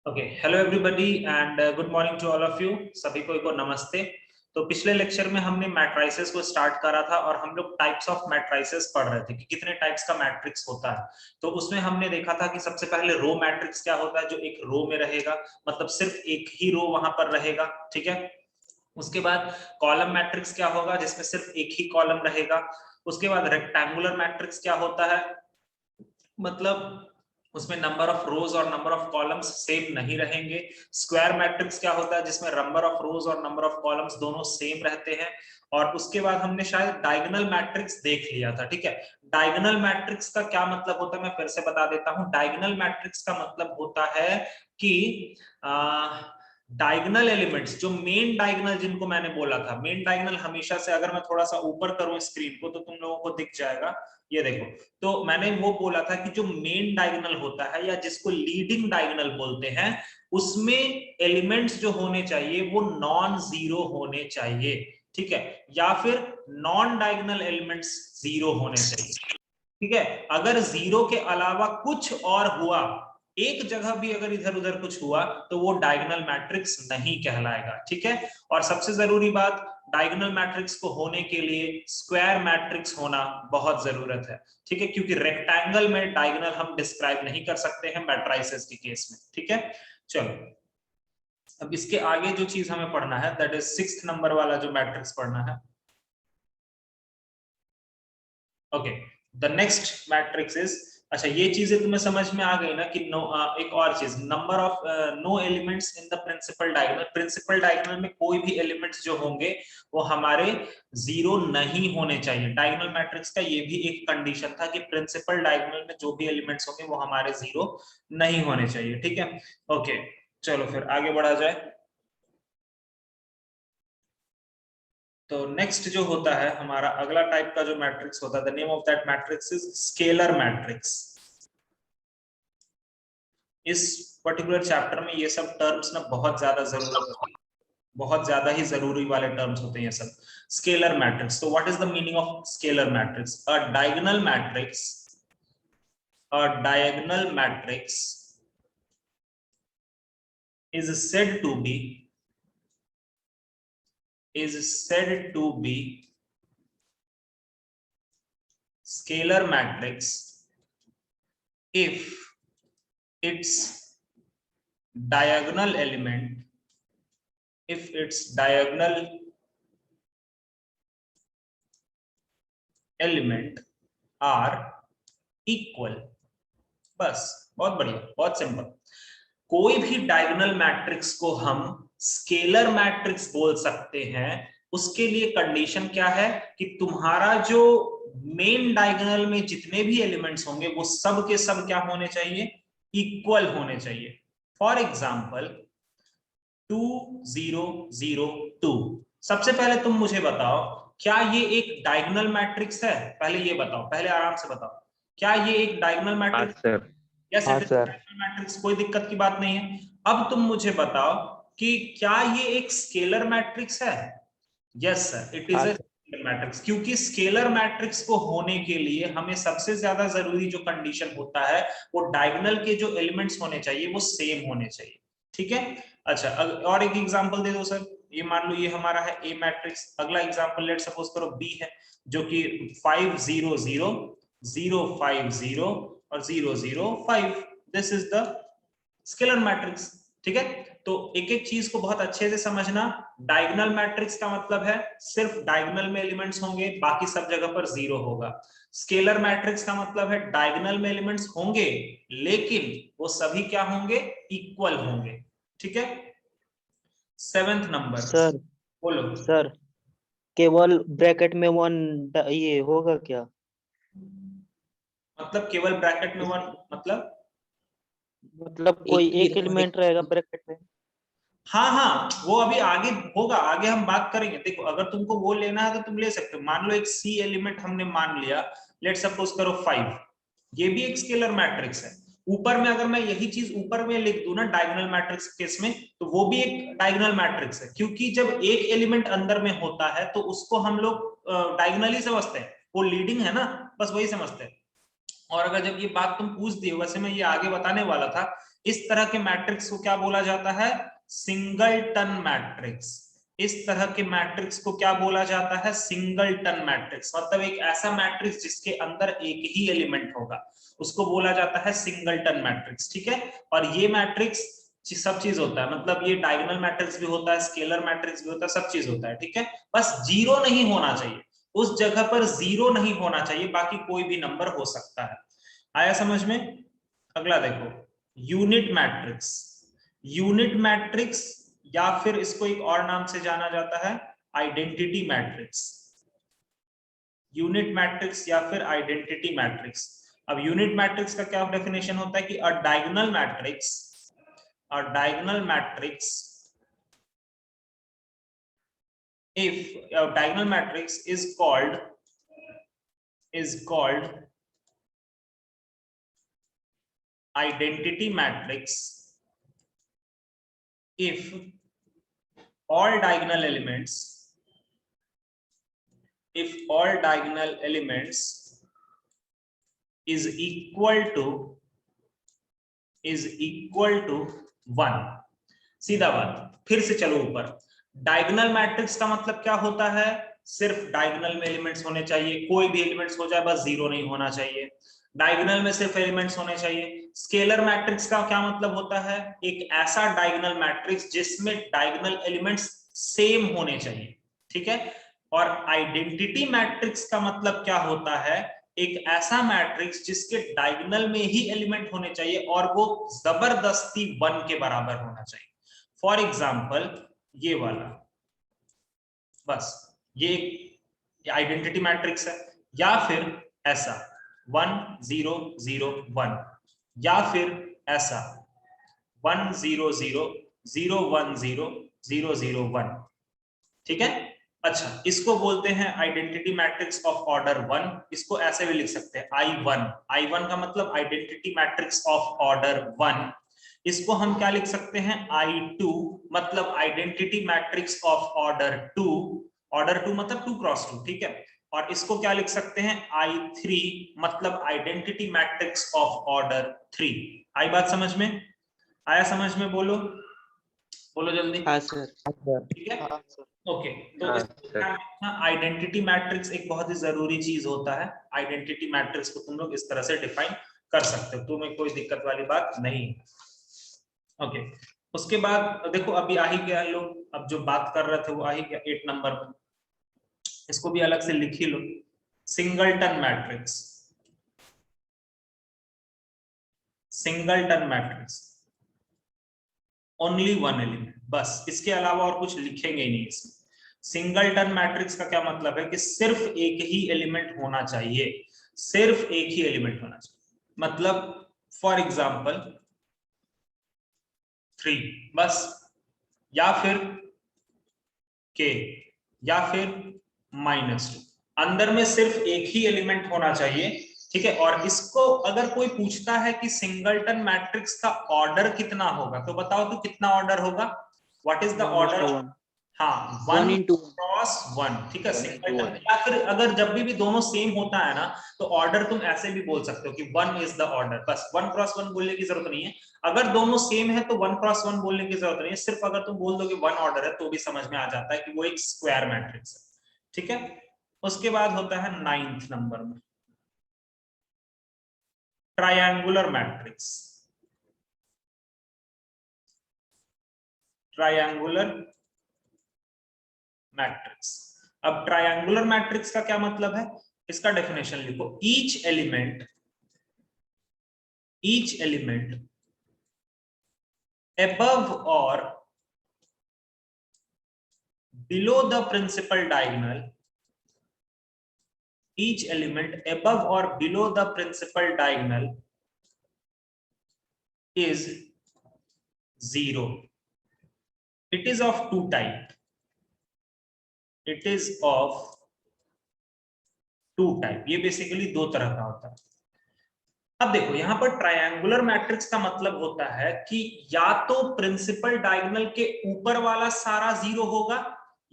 Okay, hello everybody and good morning to all of you. सभी को नमस्ते। तो पिछले लेक्चर में हमने मैट्रिसेस को स्टार्ट करा था और हम लोग टाइप्स ऑफ मैट्रिसेस पढ़ रहे थे कि कितने टाइप्स का मैट्रिक्स होता है। तो उसमें हमने देखा था कि सबसे पहले रो मैट्रिक्स क्या होता है, जो एक रो में रहेगा, मतलब सिर्फ एक ही रो वहां पर रहेगा, ठीक है। उसके बाद कॉलम मैट्रिक्स क्या होगा, जिसमें सिर्फ एक ही कॉलम रहेगा। उसके बाद रेक्टेंगुलर मैट्रिक्स क्या होता है, मतलब उसमें नंबर ऑफ रोज और नंबर ऑफ कॉलम्स सेम नहीं रहेंगे। स्क्वायर मैट्रिक्स क्या होता है, जिसमें नंबर ऑफ रोज और नंबर ऑफ कॉलम्स दोनों सेम रहते हैं। और उसके बाद हमने शायद डायगोनल मैट्रिक्स देख लिया था, ठीक है। डायगोनल मैट्रिक्स का क्या मतलब होता है, मैं फिर से बता देता हूं। डायगोनल मैट्रिक्स का मतलब होता है कि डायगोनल एलिमेंट्स, जो मेन डायगोनल जिनको मैंने बोला था, मेन डायगोनल हमेशा से, अगर मैं थोड़ा सा ऊपर करूं स्क्रीन को तो तुम लोगों को दिख जाएगा, ये देखो। तो मैंने वो बोला था कि जो मेन डायगोनल होता है या जिसको लीडिंग डायगोनल बोलते हैं, उसमें एलिमेंट्स जो होने चाहिए वो नॉन जीरो होने चाहिए, ठीक है, या फिर नॉन डायगोनल एलिमेंट्स जीरो होने चाहिए, ठीक है। अगर जीरो के अलावा कुछ और हुआ, एक जगह भी अगर इधर उधर कुछ हुआ, तो वो डायगोनल मैट्रिक्स नहीं कहलाएगा, ठीक है। और सबसे जरूरी बात, डायगोनल मैट्रिक्स को होने के लिए स्क्वायर मैट्रिक्स होना बहुत जरूरत है, ठीक है, क्योंकि रेक्टेंगल में डायगोनल हम डिस्क्राइब नहीं कर सकते हैं मैट्रिसेस के केस में, ठीक है। चलो, अब इसके आगे जो चीज हमें पढ़ना है, दैट इज 6th नंबर वाला जो मैट्रिक्स पढ़ना है। Okay, the next matrix is, अच्छा ये चीजें तुम्हें समझ में आ गई ना कि नो, एक और चीज, number of no elements in the principal diagonal. Principal diagonal में कोई भी एलिमेंट्स जो होंगे वो हमारे जीरो नहीं होने चाहिए। डायगोनल मैट्रिक्स का ये भी एक कंडीशन था कि प्रिंसिपल डायगोनल में जो भी एलिमेंट्स होंगे वो हमारे जीरो नहीं होने चाहिए, ठीक है। ओके, चलो फिर आगे बढ़ा जाए। तो नेक्स्ट जो होता है हमारा अगला टाइप का जो मैट्रिक्स होता है, the name of that matrix is scalar matrix. इस पर्टिकुलर चैप्टर में ये सब टर्म्स ना बहुत ज्यादा जरूरत है, बहुत ज्यादा ही जरूरी वाले टर्म्स होते हैं ये सब। स्केलर मैट्रिक्स, तो what is the meaning of scalar matrix? A diagonal matrix, a diagonal matrix is said to be scalar matrix if its diagonal element, if its diagonal element are equal। बस, बहुत बढ़िया, बहुत simple. कोई भी diagonal matrix को हम scalar matrix बोल सकते हैं। उसके लिए कंडीशन क्या है कि तुम्हारा जो मेन डायगोनल में जितने भी एलिमेंट्स होंगे वो सब के सब क्या होने चाहिए, इक्वल होने चाहिए। For example 2 0 0 2। सबसे पहले तुम मुझे बताओ, क्या ये एक डायगोनल मैट्रिक्स है? पहले ये बताओ, पहले आराम से बताओ, क्या ये एक डायगोनल हाँ मैट्रिक्स? सर। यस, हाँ it is sir. Diagonal matrix, कोई दिक्कत की बात नहीं है। अब तुम मुझे बताओ कि क्या ये एक स्केलर मैट्रिक्स है? यस सर, इट इज हाँ ए सर। स्केलर मैट्रिक्स, क्योंकि स्केलर मैट्रिक्स को होने के लिए हमें सबसे ज्यादा जरूरी जो कंडीशन होता है, वो डायगोनल के जो एलिमेंट्स होने चाहिए वो सेम होने चाहिए, ठीक है। अच्छा, और एक एग्जांपल दे दो सर। ये मान लो ये हमारा है ए मैट्रिक्स। अगला एग्जांपल लेट सपोज करो बी है, जो कि 5 0 0 0 5 0 और 0 0 5। This is the scalar matrix, ठीक है। तो एक एक चीज को बहुत अच्छे से समझना। डायगोनल मैट्रिक्स का मतलब है सिर्फ डायगोनल में एलिमेंट्स होंगे, बाकी सब जगह पर जीरो होगा। स्केलर मैट्रिक्स का मतलब है डायगोनल में एलिमेंट्स होंगे, लेकिन वो सभी क्या होंगे, इक्वल होंगे, ठीक है। 7th नंबर, सर बोलो। सर केवल ब्रैकेट में वन ये होगा क्या? मतलब केवल ब्रैकेट में इस वन, मतलब मतलब एक कोई ही एक रहेंगे। एलिमेंट रहेगा ब्रैकेट में? हाँ हाँ, वो अभी आगे होगा, आगे हम बात करेंगे। देखो, अगर तुमको वो लेना है तो तुम ले सकते हो। मान लो एक सी एलिमेंट हमने मान लिया, लेट सपोज करो 5। ये भी एक स्केलर मैट्रिक्स है। ऊपर में अगर मैं यही चीज ऊपर में लिख दूं ना डायगोनल मैट्रिक्स केस में, तो वो भी एक डायगोनल मैट्रिक्स है, क्योंकि जब एक एलिमेंट अंदर में होता है तो उसको हम लोग डायगोनली समझते हैं, वो लीडिंग है ना, बस वही समझते हैं। और अगर जब ये बात तुम पूछ दिए, वैसे मैं ये आगे बताने वाला था, इस तरह के मैट्रिक्स को क्या बोला जाता है, सिंगलटन मैट्रिक्स। इस तरह के मैट्रिक्स को क्या बोला जाता है, सिंगलटन मैट्रिक्स। मतलब एक ऐसा मैट्रिक्स जिसके अंदर एक ही एलिमेंट होगा, उसको बोला जाता है सिंगलटन मैट्रिक्स। ठीक है, और ये मैट्रिक्स सब चीज होता है, मतलब ये डायगोनल मैट्रिक्स भी होता है, स्केलर मैट्रिक्स भी होता है, सब चीज होता है। ठीक है, बस जीरो नहीं होना चाहिए, उस जगह पर जीरो नहीं होना चाहिए, बाकी कोई भी नंबर हो सकता है। आया समझ में? अगला देखो, यूनिट मैट्रिक्स। यूनिट मैट्रिक्स या फिर इसको एक और नाम से जाना जाता है आइडेंटिटी मैट्रिक्स। यूनिट मैट्रिक्स या फिर आइडेंटिटी मैट्रिक्स। अब यूनिट मैट्रिक्स का क्या डेफिनेशन होता है कि अ diagonal matrix, a diagonal matrix, if a diagonal matrix is called identity matrix if all diagonal elements, if all diagonal elements is equal to 1। सीधा बात, फिर से चलो ऊपर। डायगोनल मैट्रिक्स का मतलब क्या होता है, सिर्फ डायगोनल में एलिमेंट्स होने चाहिए, कोई भी एलिमेंट्स हो जाए, बस जीरो नहीं होना चाहिए। डायगोनल में सिर्फ एलिमेंट्स होने चाहिए। स्केलर मैट्रिक्स का क्या मतलब होता है, एक ऐसा डायगोनल मैट्रिक्स जिसमें डायगोनल एलिमेंट्स सेम होने चाहिए। ठीक है, और आइडेंटिटी मैट्रिक्स का मतलब क्या होता है, एक ऐसा मैट्रिक्स जिसके डायगोनल में ही एलिमेंट होने चाहिए और वो जबरदस्ती 1 के बराबर होना चाहिए। फॉर एग्जाम्पल ये वाला, बस ये आइडेंटिटी मैट्रिक्स है। या फिर ऐसा 1 0 0 1, या फिर ऐसा 1 0 0 0 1 0 0 0 1। ठीक है, अच्छा इसको बोलते हैं आइडेंटिटी मैट्रिक्स ऑफ ऑर्डर 1। इसको ऐसे भी लिख सकते हैं I1। I1 का मतलब आइडेंटिटी मैट्रिक्स ऑफ ऑर्डर 1। इसको हम क्या लिख सकते हैं, I2 मतलब identity matrix of order 2। Order 2 मतलब 2 क्रॉस 2। ठीक है, और इसको क्या लिख सकते हैं, I3 मतलब आइडेंटिटी मैट्रिक्स ऑफ ऑर्डर 3। आई बात समझ में? आया समझ में? बोलो बोलो जल्दी। हाँ सर। ठीक है, ओके। तो आइडेंटिटी मैट्रिक्स एक बहुत ही जरूरी चीज होता है। आइडेंटिटी मैट्रिक्स को तुम लोग इस तरह से डिफाइन कर सकते हो, तुम्हें कोई दिक्कत वाली बात नहीं। ओके, उसके बाद देखो अभी आ ही गया, लोग अब जो बात कर रहे थे वो आ ही गया 8 नंबर में। इसको भी अलग से लिख ही लो, singleton matrix. Singleton matrix, only 1 element, बस इसके अलावा और कुछ लिखेंगे ही नहीं इसमें। सिंगलटन मैट्रिक्स का क्या मतलब है कि सिर्फ एक ही एलिमेंट होना चाहिए, सिर्फ एक ही एलिमेंट होना चाहिए। मतलब फॉर एग्जांपल 3 बस, या फिर k, या फिर -2, अंदर में सिर्फ एक ही एलिमेंट होना चाहिए। ठीक है, और इसको अगर कोई पूछता है कि सिंगलटन मैट्रिक्स का ऑर्डर कितना होगा, तो बताओ तो कितना ऑर्डर होगा, व्हाट इज द ऑर्डर? हाँ, 1 क्रॉस 1। ठीक है, सिंगलटन। या फिर अगर जब भी दोनों सेम होता है ना, तो ऑर्डर तुम ऐसे भी बोल सकते हो कि 1 इज द ऑर्डर। बस 1 क्रॉस 1 बोलने की जरूरत नहीं है। अगर दोनों सेम है तो 1 क्रॉस 1 बोलने की जरूरत नहीं है। सिर्फ अगर तुम बोल दो कि 1 ऑर्डर है तो भी समझ में आ जाता है कि वो एक स्क्वायर मैट्रिक्स है। ठीक है, उसके बाद होता है 9th नंबर में ट्रायंगुलर मैट्रिक्स। Triangular matrix. अब ट्रायंगुलर मैट्रिक्स का क्या मतलब है, इसका डेफिनेशन लिखो, each element above or below the principal diagonal, each element above or below the principal diagonal is 0. It is of two type. It is of two type. ये basically दो तरह का होता है। अब देखो यहां पर ट्रायंगुलर मैट्रिक्स का मतलब होता है कि या तो प्रिंसिपल डायगोनल के ऊपर वाला सारा 0 होगा,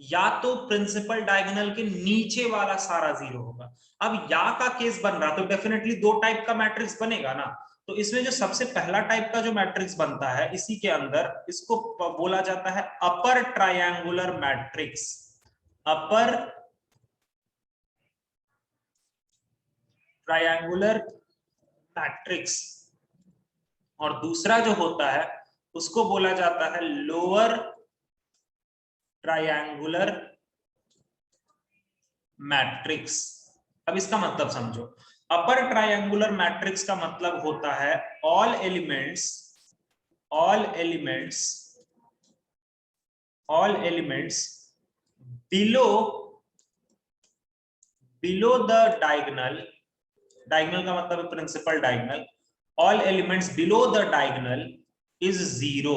या तो प्रिंसिपल डायगोनल के नीचे वाला सारा 0 होगा। अब या का केस बन रहा तो डेफिनेटली दो टाइप का मैट्रिक्स बनेगा ना। तो इसमें जो सबसे पहला टाइप का जो मैट्रिक्स बनता है इसी के अंदर इसको बोला जाता है upper triangular matrix. Upper triangular matrix. और दूसरा जो होता है उसको बोला जाता है लोअर ट्रायंगुलर मैट्रिक्स। अब इसका मतलब समझो। अपर ट्रायंगुलर मैट्रिक्स का मतलब होता है all elements below the diagonal का मतलब है principal diagonal. All elements below the diagonal is 0।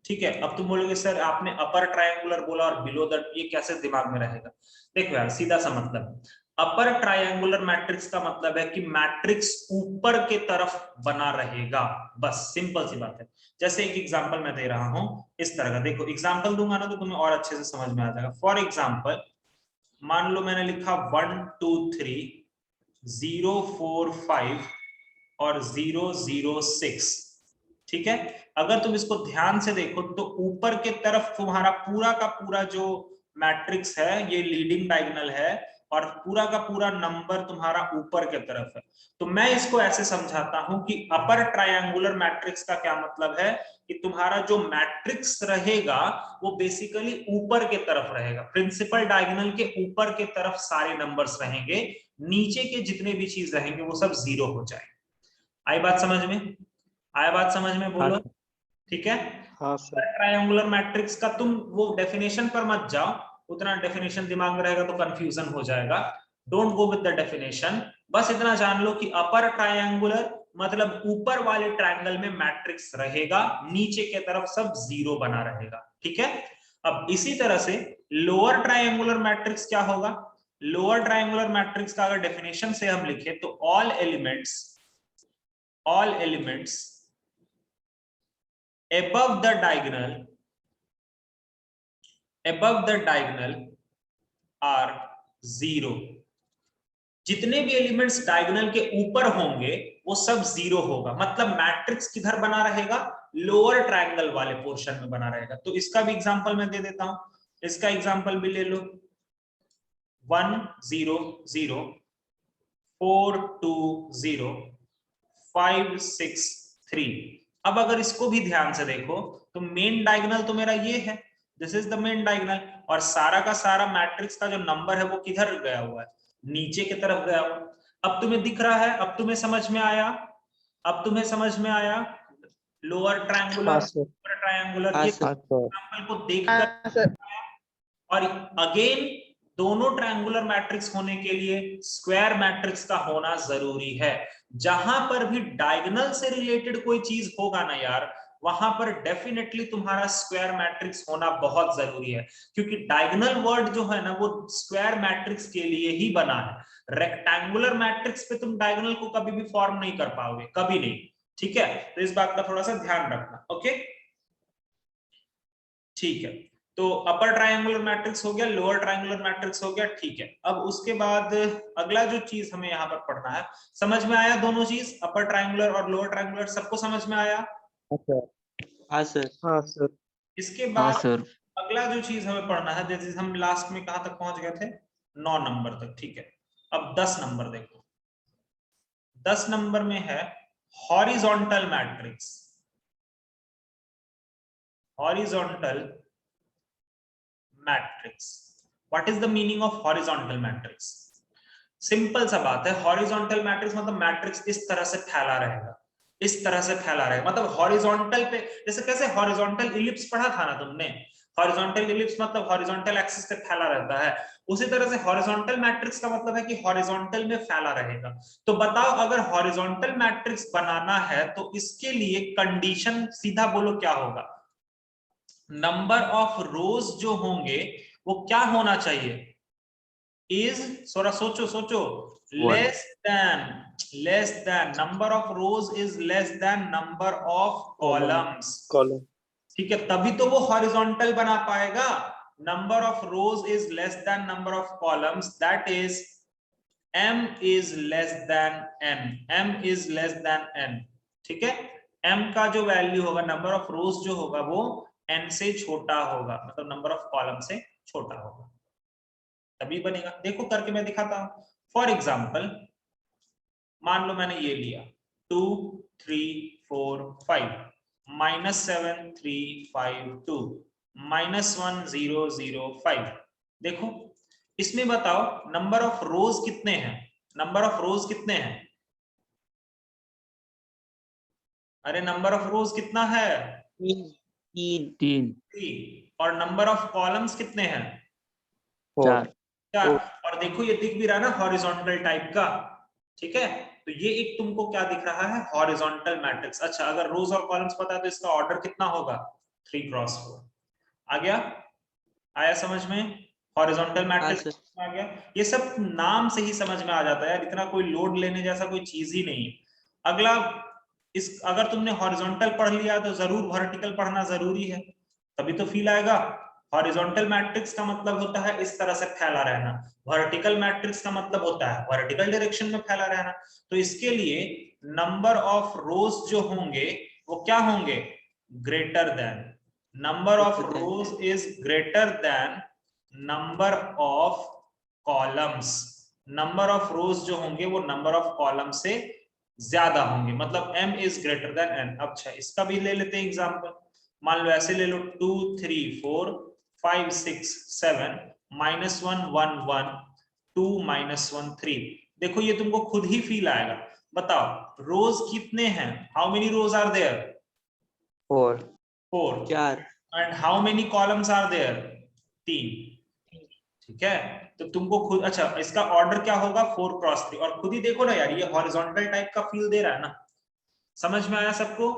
ठीक है। अब तुम बोलोगे सर आपने अपर ट्रायंगुलर बोला और बिलो द, ये कैसे दिमाग में रहेगा? देखो यार सीधा सा मतलब, अपर ट्रायंगुलर मैट्रिक्स का मतलब है कि मैट्रिक्स ऊपर के तरफ बना रहेगा, बस सिंपल सी बात है। जैसे एक एग्जांपल मैं दे रहा हूं इस तरह का, देखो एग्जांपल दूंगा ना तो तुम्हें और अच्छे से समझ में आ जाएगा। फॉर एग्जांपल मान लो मैंने लिखा 1 2 3 0 4 5 और 0 0 6। ठीक है। अगर तुम इसको ध्यान से देखो तो ऊपर के तरफ तुम्हारा पूरा का पूरा जो मैट्रिक्स है ये लीडिंग डायगोनल है और पूरा का पूरा नंबर तुम्हारा ऊपर के तरफ है। तो मैं इसको ऐसे समझाता हूं कि अपर ट्रायंगुलर मैट्रिक्स का क्या मतलब है कि तुम्हारा जो मैट्रिक्स रहेगा वो बेसिकली ऊपर के तरफ रहेगा, प्रिंसिपल डायगोनल के ऊपर के तरफ सारे नंबर्स रहेंगे, नीचे के जितने भी चीज रहेंगे वो सब 0 हो जाएंगे। आई बात समझ में? आया बात समझ में? बोलो। ठीक है। हाँ सर। ट्रायंगुलर मैट्रिक्स का तुम वो डेफिनेशन पर मत जाओ, उतना डेफिनेशन दिमाग में रहेगा तो कंफ्यूजन हो जाएगा। Don't go with the definition. बस इतना जान लो कि अपर ट्रायंगुलर मतलब ऊपर वाले ट्रायंगल में मैट्रिक्स रहेगा, नीचे के तरफ सब 0 बना रहेगा। ठीक है। अब इसी तरह से लोअर ट्रायंगुलर मैट्रिक्स क्या होगा? लोअर ट्रायंगुलर मैट्रिक्स का अगर डेफिनेशन से हम लिखे तो all elements above the diagonal are 0। जितने भी एलिमेंट्स डायगोनल के ऊपर होंगे वो सब 0 होगा। मतलब मैट्रिक्स किधर बना रहेगा? लोअर ट्रायंगल वाले पोर्शन में बना रहेगा। तो इसका भी एग्जांपल मैं दे देता हूं, इसका एग्जांपल भी ले लो। 1 0 0 4 2 0 5 6 3। अब अगर इसको भी ध्यान से देखो तो मेन डायगोनल तो मेरा ये है, this is the main diagonal, और सारा का सारा मैट्रिक्स का जो नंबर है वो किधर गया हुआ है? नीचे की तरफ गया हुआ। अब तुम्हें दिख रहा है? अब तुम्हें समझ में आया? लोअर ट्रायंगुलर, अपर ट्रायंगुलर, ये एग्जांपल को देखकर। और अगेन दोनों ट्रायंगुलर मैट्रिक्स होने के लिए स्क्वायर मैट्रिक्स का होना जरूरी है। जहां पर भी डायगोनल से रिलेटेड कोई चीज होगा ना यार, वहां पर डेफिनेटली तुम्हारा स्क्वायर मैट्रिक्स होना बहुत जरूरी है, क्योंकि डायगोनल वर्ड जो है ना वो स्क्वायर मैट्रिक्स के लिए ही बना है। रेक्टेंगुलर मैट्रिक्स पे तुम डायगोनल को कभी भी फॉर्म नहीं कर पाओगे, कभी नहीं। ठीक है। तो इस बात का थोड़ा सा ध्यान रखना। ओके ठीक है। तो अपर ट्रायंगुलर मैट्रिक्स हो गया, लोअर ट्रायंगुलर मैट्रिक्स हो गया। ठीक है। अब उसके बाद अगला जो चीज हमें यहाँ पर पढ़ना है, समझ में आया दोनों चीज, अपर ट्रायंगुलर और लोअर ट्रायंगुलर सबको समझ में आया? हाँ सर। इसके बाद अगला जो चीज हमें पढ़ना है, जैसे हम लास्ट में कहां तक पहुंच गए थे? 9 नंबर तक। ठीक है। अब 10 नंबर देखो। 10 नंबर में है horizontal matrix. Horizontal matrix. What is the meaning of horizontal matrix? Simple सा बात है, हॉरिजॉन्टल मैट्रिक्स मतलब मैट्रिक्स इस तरह से फैला रहेगा, इस तरह से फैला रहेगा। मतलब हॉरिजॉन्टल पे, जैसे कैसे हॉरिजॉन्टल इलिप्स पढ़ा था ना तुमने, हॉरिजॉन्टल इलिप्स मतलब हॉरिजॉन्टल एक्सिस पे फैला रहता है, उसी तरह से हॉरिजॉन्टल मैट्रिक्स का मतलब है कि हॉरिजॉन्टल में फैला रहेगा। तो बताओ अगर हॉरिजॉन्टल मैट्रिक्स बनाना है तो इसके लिए कंडीशन सीधा बोलो क्या होगा? नंबर ऑफ रोज जो होंगे वो क्या होना चाहिए? इज, थोड़ा सोचो, less than number of rose is less than number of columns. ठीक है, तभी तो वो हॉरिजॉन्टल बना पाएगा। number of rows is less than number of columns, that is m is less than n, m is less than n, ठीक है। m का जो वैल्यू होगा, नंबर ऑफ रोज जो होगा वो n से छोटा होगा, मतलब नंबर ऑफ कॉलम से छोटा होगा, तभी बनेगा। देखो करके मैं दिखाता हूं। फॉर एग्जाम्पल मान लो मैंने ये लिया 2 3 4 5 -7 3 5 2 -1 0 0 5। देखो इसमें बताओ नंबर ऑफ रोज कितने हैं, नंबर ऑफ रोज कितने हैं, अरे नंबर ऑफ रोज कितना है, 3 और नंबर ऑफ कॉलम्स कितने हैं, 4 4। और देखो ये दिख भी रहा है ना हॉरिजॉन्टल टाइप का, ठीक है। तो ये एक तुमको क्या दिख रहा है, हॉरिजॉन्टल मैट्रिक्स। अच्छा अगर रोज और कॉलम्स पता है तो इसका ऑर्डर कितना होगा, 3 क्रॉस 4। आ गया, आया समझ में, हॉरिजॉन्टल मैट्रिक्स आ गया। ये सब नाम से ही समझ में आ जाता है यार, इतना कोई लोड लेने जैसा कोई चीज ही नहीं है। अगला इस अगर तुमने हॉरिजॉन्टल पढ़ लिया तो जरूर वर्टिकल पढ़ना जरूरी है, तभी तो फील आएगा। हॉरिजॉन्टल मैट्रिक्स का मतलब होता है इस तरह से फैला रहना, वर्टिकल मैट्रिक्स का मतलब होता है वर्टिकल डायरेक्शन में फैला रहना। तो इसके लिए नंबर ऑफ रोज जो होंगे वो क्या होंगे, greater than, number of rose is greater than number of columns, number of रोज जो होंगे वो नंबर ऑफ कॉलम से ज्यादा होंगे, मतलब m is greater than n। अच्छा इसका भी ले लेते हैं एग्जांपल, मान लो ऐसे ले लो 2 3 4 5 6 7 -1 1 1 2 -1 3। देखो ये तुमको खुद ही फील आएगा। बताओ रोज कितने हैं, how many rows are there, 4 and how many columns are there, 3, ठीक है। तो तुमको खुद, अच्छा इसका ऑर्डर क्या होगा 4 क्रॉस 3, और खुद ही देखो ना यार ये हॉरिजॉन्टल टाइप का फील दे रहा है ना। समझ में आया सबको,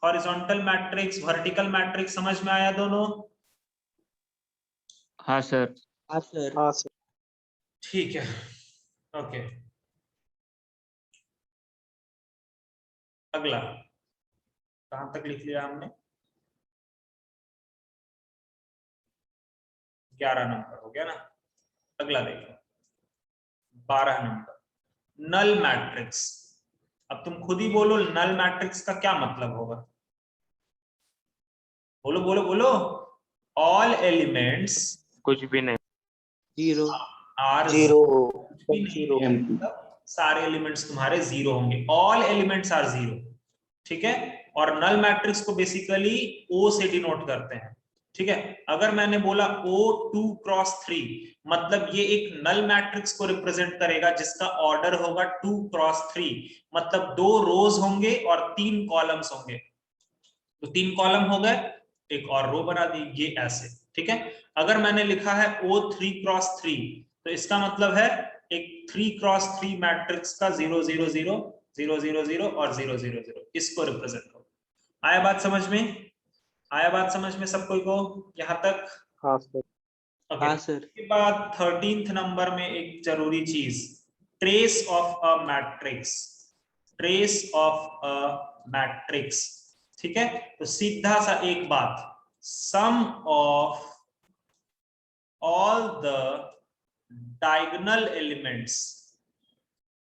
हॉरिजॉन्टल मैट्रिक्स वर्टिकल मैट्रिक्स समझ में आया दोनों, हाँ सर। हाँ सर ठीक है ओके। अगला कहां तक लिख लिया हमने, 11 नंबर हो गया ना। अगला देखो 12 नंबर, नल मैट्रिक्स। अब तुम खुद ही बोलो नल मैट्रिक्स का क्या मतलब होगा, बोलो बोलो बोलो। ऑल एलिमेंट्स कुछ भी नहीं, आर जीरो मतलब सारे एलिमेंट्स तुम्हारे जीरो होंगे, ऑल एलिमेंट्स आर जीरो, ठीक है। और नल मैट्रिक्स को बेसिकली ओ से डिनोट करते हैं, ठीक है। अगर मैंने बोला O2 क्रॉस 3 मतलब ये एक नल मैट्रिक्स को रिप्रेजेंट करेगा जिसका ऑर्डर होगा 2 क्रॉस 3, मतलब 2 रोज होंगे और 3 कॉलम्स होंगे। तो 3 कॉलम हो गए, एक और रो बना दी, ये ऐसे, ठीक है। अगर मैंने लिखा है O3 क्रॉस 3 तो इसका मतलब है एक 3 क्रॉस 3 मैट्रिक्स का 0 0 0 0 0 0 और 0 0 0 इसको रिप्रेजेंट करो। आया बात समझ में, आया बात समझ में सब कोई को यहां तक, हाँ सर हाँ सर। के बाद 13th नंबर में एक जरूरी चीज, trace of a matrix, trace of a matrix, ठीक है। तो सीधा सा एक बात, sum of all the diagonal elements,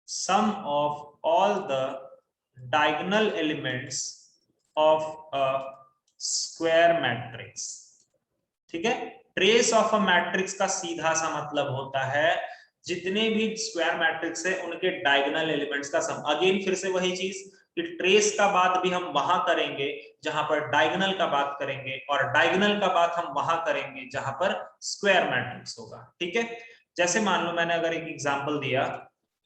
sum of all the diagonal elements of a square matrix, ठीक है। ट्रेस ऑफ अ मैट्रिक्स का सीधा सा मतलब होता है जितने भी स्क्वायर मैट्रिक्स है उनके डायगोनल एलिमेंट्स का सम। अगेन फिर से वही चीज कि ट्रेस का बात भी हम वहां करेंगे जहां पर डायगोनल का बात करेंगे, और डायगोनल का बात हम वहां करेंगे जहां पर स्क्वायर मैट्रिक्स होगा, ठीक है। जैसे मान लो मैंने अगर एक एग्जांपल दिया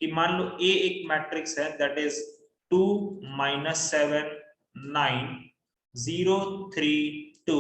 कि मान लो ए एक मैट्रिक्स है दैट इज 2 -7 9 0 3 2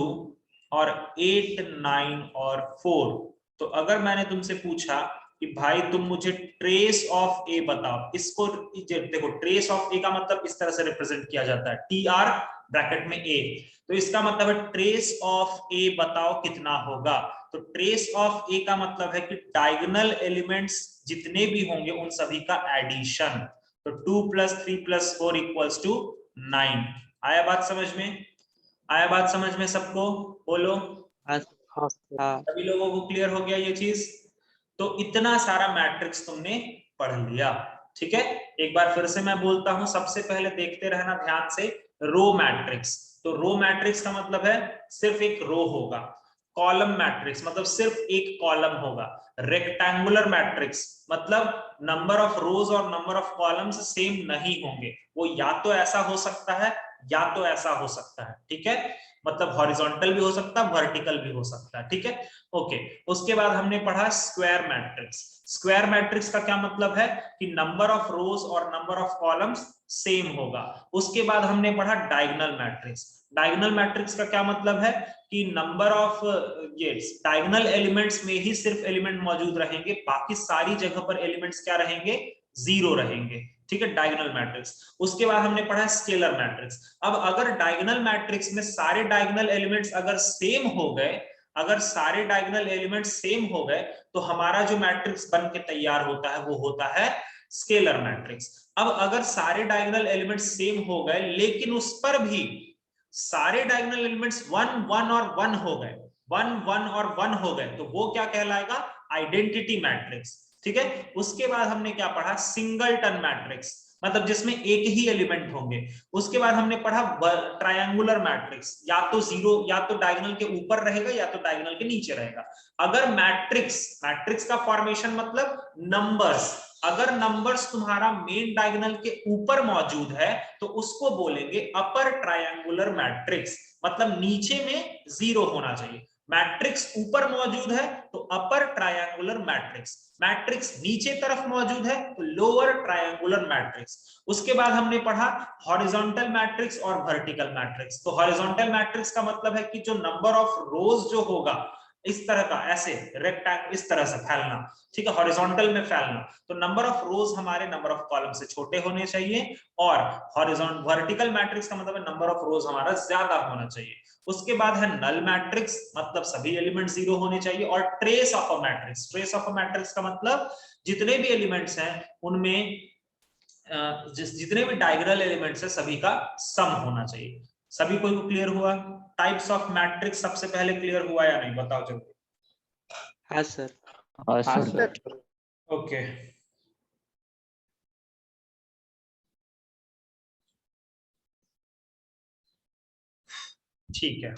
और 8 9 और 4। तो अगर मैंने तुमसे पूछा कि भाई तुम मुझे ट्रेस ऑफ ए बताओ, इसको देखो ट्रेस ऑफ ए का मतलब इस तरह से रिप्रेजेंट किया जाता है TR ब्रैकेट में ए, तो इसका मतलब है ट्रेस ऑफ ए बताओ कितना होगा। तो ट्रेस ऑफ ए का मतलब है कि डायगोनल एलिमेंट्स जितने भी होंगे उन सभी का एडिशन। तो 2 + 3 + 4 = 9। आया बात समझ में, आया बात समझ में सबको, बोलो। हाँ सर। हाँ सभी लोगों को क्लियर हो गया ये चीज? तो इतना सारा मैट्रिक्स तुमने पढ़ लिया, ठीक है। एक बार फिर से मैं बोलता हूं, सबसे पहले देखते रहना ध्यान से, रो मैट्रिक्स। तो रो मैट्रिक्स का मतलब है सिर्फ एक रो होगा। कॉलम मैट्रिक्स मतलब सिर्फ एक कॉलम होगा। रेक्टेंगुलर मैट्रिक्स मतलब नंबर ऑफ रोज और नंबर ऑफ कॉलम्स सेम नहीं होंगे, वो या तो ऐसा हो सकता है या तो ऐसा हो सकता है, ठीक है। मतलब हॉरिजॉन्टल भी हो सकता है, वर्टिकल भी हो सकता है, ठीक है। ओके, उसके बाद हमने पढ़ा स्क्वायर मैट्रिक्स। स्क्वायर मैट्रिक्स का क्या मतलब है कि नंबर ऑफ रोज और नंबर ऑफ कॉलम्स सेम होगा। उसके बाद हमने पढ़ा डायगोनल मैट्रिक्स। डायगोनल मैट्रिक्स का क्या मतलब है कि नंबर ऑफ ये डायगोनल एलिमेंट्स में ही सिर्फ एलिमेंट मौजूद रहेंगे, बाकी सारी जगह पर एलिमेंट्स क्या रहेंगे, जीरो रहेंगे, ठीक है, डायगोनल मैट्रिक्स। उसके बाद हमने पढ़ा स्केलर मैट्रिक्स। अब अगर डायगोनल मैट्रिक्स में सारे डायगोनल एलिमेंट्स अगर सेम हो गए, अगर सारे डायगोनल एलिमेंट्स सेम हो गए, तो हमारा जो मैट्रिक्स बन के तैयार होता है वो होता है स्केलर मैट्रिक्स। अब अगर सारे डायगोनल एलिमेंट्स सेम हो गए लेकिन उस पर भी सारे डायगोनल एलिमेंट्स 1 1 और 1 हो गए, 1 1 और 1 हो गए, तो वो क्या कहलाएगा, आइडेंटिटी मैट्रिक्स, ठीक है। उसके बाद हमने क्या पढ़ा, सिंगलटन मैट्रिक्स, मतलब जिसमें एक ही एलिमेंट होंगे। उसके बाद हमने पढ़ा ट्रायंगुलर मैट्रिक्स, या तो जीरो, या तो डायगोनल के ऊपर रहेगा या तो डायगोनल के नीचे रहेगा। अगर मैट्रिक्स का फॉर्मेशन मतलब नंबर्स, अगर नंबर्स तुम्हारा मेन डायगोनल के ऊपर मौजूद है तो उसको बोलेंगे अपर ट्रायंगुलर मैट्रिक्स, मतलब नीचे में जीरो होना चाहिए। मैट्रिक्स ऊपर मौजूद है तो अपर ट्रायंगुलर मैट्रिक्स, मैट्रिक्स नीचे तरफ मौजूद है तो लोअर ट्रायंगुलर मैट्रिक्स। उसके बाद हमने पढ़ा हॉरिजॉन्टल मैट्रिक्स और वर्टिकल मैट्रिक्स। तो हॉरिजॉन्टल मैट्रिक्स का मतलब है कि जो नंबर ऑफ रोज जो होगा इस तरह का, ऐसे रेक्टेंगल इस तरह से फैलना, ठीक है, हॉरिजॉन्टल में फैलना, तो नंबर ऑफ रोज हमारे नंबर ऑफ कॉलम से छोटे होने चाहिए, और हॉरिजॉन्टल वर्टिकल मैट्रिक्स का मतलब है नंबर ऑफ रोज हमारा ज्यादा होना चाहिए। उसके बाद है नल मैट्रिक्स, मतलब सभी एलिमेंट जीरो होने चाहिए, और trace of a matrix, trace of a matrix का मतलब जितने भी एलिमेंट्स हैं उनमें जितने भी डायगोनल एलिमेंट्स है सभी का सम होना चाहिए। सभी को क्लियर हुआ? टाइप्स ऑफ मैट्रिक्स सबसे पहले क्लियर हुआ या नहीं, बताओ जल्दी। हाँ सर। हाँ हाँ सर। सर। ओके, ठीक है।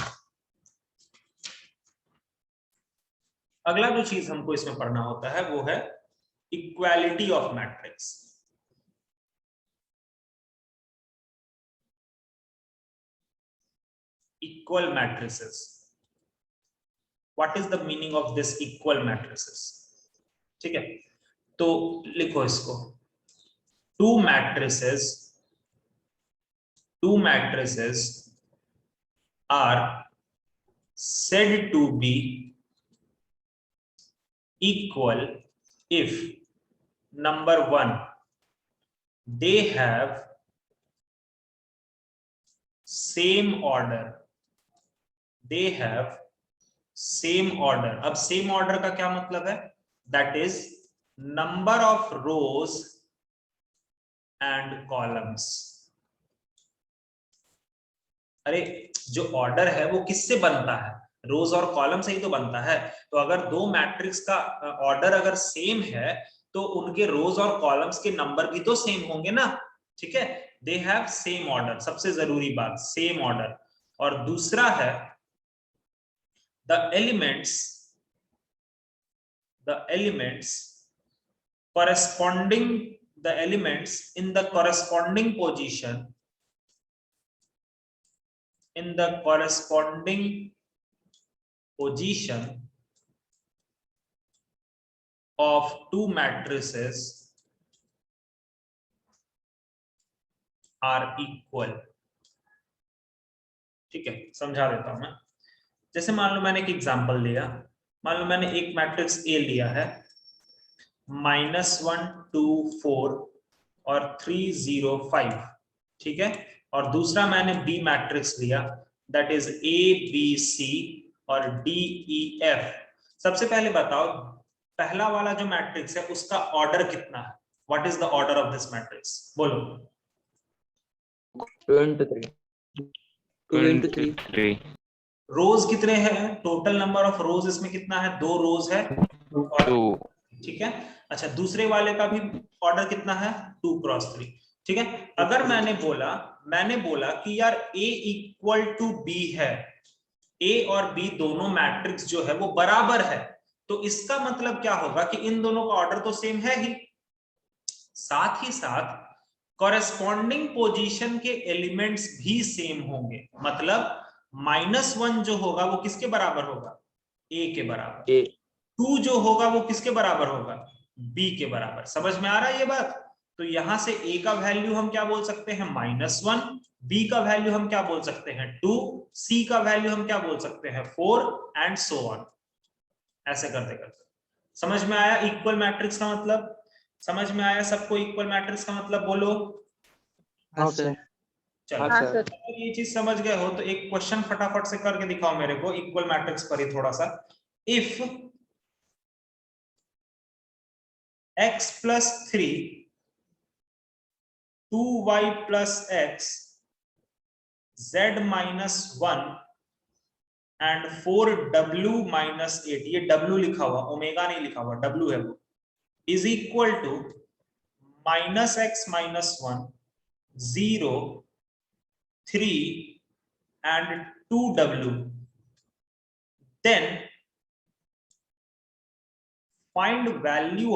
अगला जो चीज हमको इसमें पढ़ना होता है वो है equality of matrix. Equal matrices, what is the meaning of this equal matrices, ठीक है। तो लिखो इसको, two matrices are said to be equal if number one, they have same order, they have same order। अब same order का क्या मतलब है, that is number of rose and columns. अरे जो ऑर्डर है वो किससे बनता है, रोज और कॉलम से ही तो बनता है। तो अगर दो मैट्रिक्स का ऑर्डर अगर सेम है तो उनके रोज और कॉलम्स के नंबर भी तो सेम होंगे ना, ठीक है। दे हैव सेम ऑर्डर, सबसे जरूरी बात सेम ऑर्डर। और दूसरा है the elements corresponding, the elements in the corresponding position, in the corresponding position of two matrices are equal। ठीक है, समझा देता हूं मैं। जैसे मान लो मैंने एक एग्जांपल लिया, मान लो मैंने एक मैट्रिक्स ए लिया है -1 2 4 और 3 0 5, ठीक है। और दूसरा मैंने बी मैट्रिक्स लिया, that is A B C और डी ई एफ। सबसे पहले बताओ पहला वाला जो मैट्रिक्स है उसका ऑर्डर कितना है, what is the order of this matrix, बोलो। 2 into 3। 2 into 3। रोज कितने हैं, टोटल नंबर ऑफ रोज इसमें कितना है, 2 रोज है और ठीक है। अच्छा दूसरे वाले का भी ऑर्डर कितना है, 2 क्रॉस 3, ठीक है। अगर मैंने बोला कि यार A इक्वल टू B है, A और B दोनों मैट्रिक्स जो है वो बराबर है, तो इसका मतलब क्या होगा कि इन दोनों का ऑर्डर तो सेम है ही, साथ ही साथ कॉरेस्पॉन्डिंग पोजीशन के एलिमेंट्स भी सेम होंगे। मतलब -1 जो होगा वो किसके बराबर होगा, A के बराबर। 2 जो होगा वो किसके बराबर होगा, B के बराबर। समझ में आ रहा है ये बात। तो यहां से A का वैल्यू हम क्या बोल सकते हैं, -1, B का वैल्यू हम क्या बोल सकते हैं, 2, C का वैल्यू हम क्या बोल सकते हैं, 4 एंड सो ऑन। ऐसे करते करते समझ में आया इक्वल मैट्रिक्स का मतलब, समझ में आया सबको इक्वल मैट्रिक्स का मतलब, बोलो। हाँ सर। चलो हाँ सर। अगर ये चीज समझ गए हो तो एक क्वेश्चन फटाफट से करके दिखाओ मेरे को इक्वल मैट्रिक्स पर ही थोड़ा सा। If x plus 3 2y plus x z minus 1 and 4w minus 8, ये w लिखा हुआ, ओमेगा नहीं लिखा हुआ, w है वो, is equal to -x minus 1 0 3 and 2w, then find value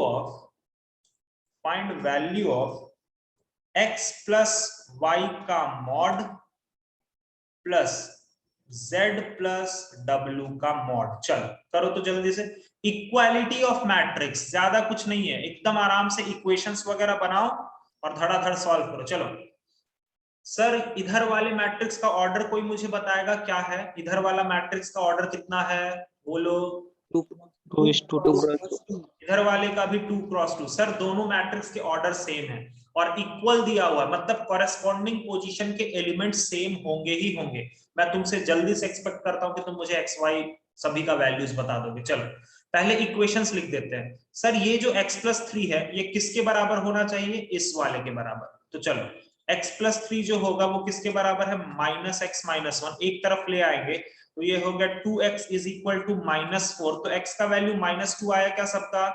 of x plus y का mod plus z plus w का मॉड। चलो करो तो जल्दी से। इक्वालिटी ऑफ मैट्रिक्स, ज्यादा कुछ नहीं है, एकदम आराम से इक्वेशंस वगैरह बनाओ और धड़ाधड़ सॉल्व करो। चलो सर इधर वाले मैट्रिक्स का ऑर्डर कोई मुझे बताएगा क्या है, इधर वाला मैट्रिक्स का ऑर्डर कितना है, बोलो। 2:2. इधर वाले का भी 2 क्रॉस 2। सर दोनों मैट्रिक्स के ऑर्डर सेम है और इक्वल दिया हुआ है, मतलब कॉरेस्पॉन्डिंग पोजीशन के एलिमेंट सेम होंगे ही होंगे। मैं तुमसे जल्दी से एक्सपेक्ट करता हूं कि तुम मुझे एक्स वाई सभी का वैल्यूज बता दोगे। चलो पहले इक्वेशंस लिख देते हैं। सर ये जो x प्लस 3 है ये किसके बराबर होना चाहिए, इस वाले के बराबर। तो चलो x प्लस 3 जो होगा वो किसके बराबर है, -x minus 1, एक तरफ ले आएंगे तो ये हो गया 2x इज इक्वल टू -4। तो x का वैल्यू -2 आया क्या सबका,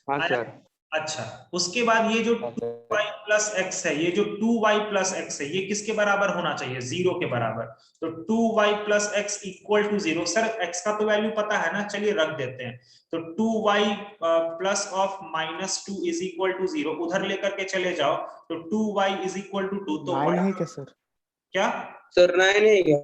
हाँ सर। अच्छा उसके बाद ये जो 2y प्लस एक्स है, ये जो 2y प्लस एक्स है, ये किसके बराबर होना चाहिए, 0 के बराबर। तो 2y plus X equal to 0। Sir x का तो वैल्यू पता है ना, चलिए रख देते हैं। तो 2y plus of -2 is equal to 0, उधर लेकर के चले जाओ तो 2y इज इक्वल टू 2। तो 9 है क्या सर, क्या सर 9 है क्या,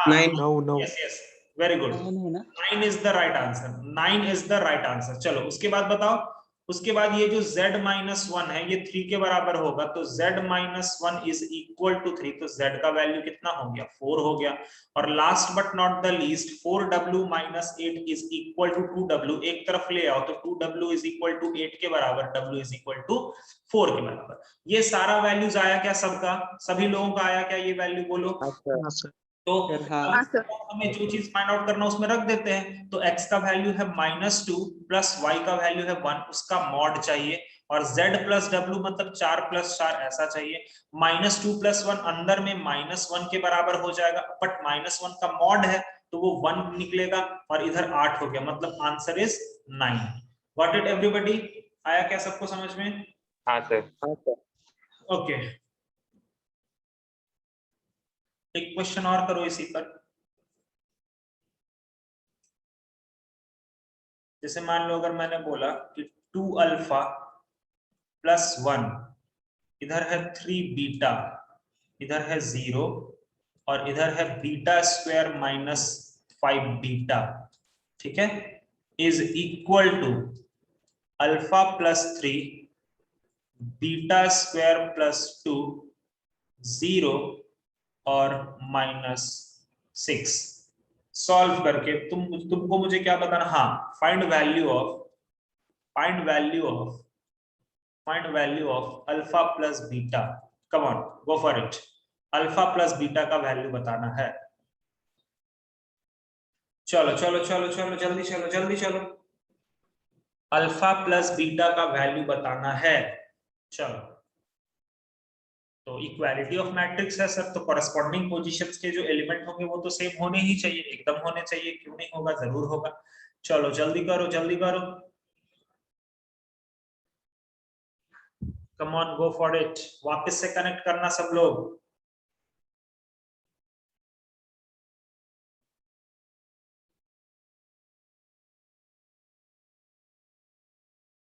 9? 9 yes yes very good, 9 is the right answer, 9 is the right answer. चलो उसके बाद बताओ, उसके बाद ये जो z माइनस 1 है ये 3 के बराबर होगा, तो z minus 1 is equal to 3, तो z का वैल्यू कितना हो गया, 4 हो गया। और last but not the least 4w minus 8 is equal to 2w, एक तरफ ले आओ तो 2w इज इक्वल टू 8 के बराबर, w इज इक्वल टू 4 के बराबर। ये सारा वैल्यूज आया क्या सबका, सभी लोगों का आया क्या ये वैल्यू, बोलो। हाँ सर। तो हाँ हमें जो चीज फाइंड आउट करना उसमें रख देते हैं। तो x का वैल्यू है -2 प्लस y का वैल्यू है 1, उसका मॉड चाहिए। और z प्लस w मतलब 4 प्लस 4 ऐसा चाहिए। -2 प्लस 1 अंदर में -1 के बराबर हो जाएगा, बट -1 का मॉड है तो वो 1 निकलेगा और इधर 8 हो गया, मतलब answer is 9। Got it everybody, आया क्या सबको समझ में? हाँ सर। ओके एक क्वेश्चन और करो इसी पर। जैसे मान लो अगर मैंने बोला कि 2 अल्फा प्लस 1, इधर है 3 बीटा, इधर है 0 और इधर है बीटा स्क्वायर माइनस 5 बीटा, ठीक है, is equal to alpha plus 3 beta square plus 2 0 और -6। सॉल्व करके तुमको मुझे क्या बताना, हाँ find value of alpha plus beta. Come on go for it, alpha plus beta का वैल्यू बताना है। चलो चलो चलो चलो जल्दी चलो, अल्फा प्लस बीटा का वैल्यू बताना है। चलो तो इक्वालिटी ऑफ मैट्रिक्स है सर, तो कॉरेस्पॉन्डिंग पोजीशंस के जो एलिमेंट होंगे वो तो सेम होने ही चाहिए, एकदम होने चाहिए, क्यों नहीं होगा, जरूर होगा। चलो जल्दी करो जल्दी करो, come on go for it, वापस से कनेक्ट करना सब लोग।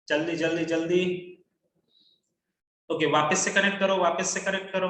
जल्दी जल्दी जल्दी, ओके वापस से कनेक्ट करो, वापस से कनेक्ट करो।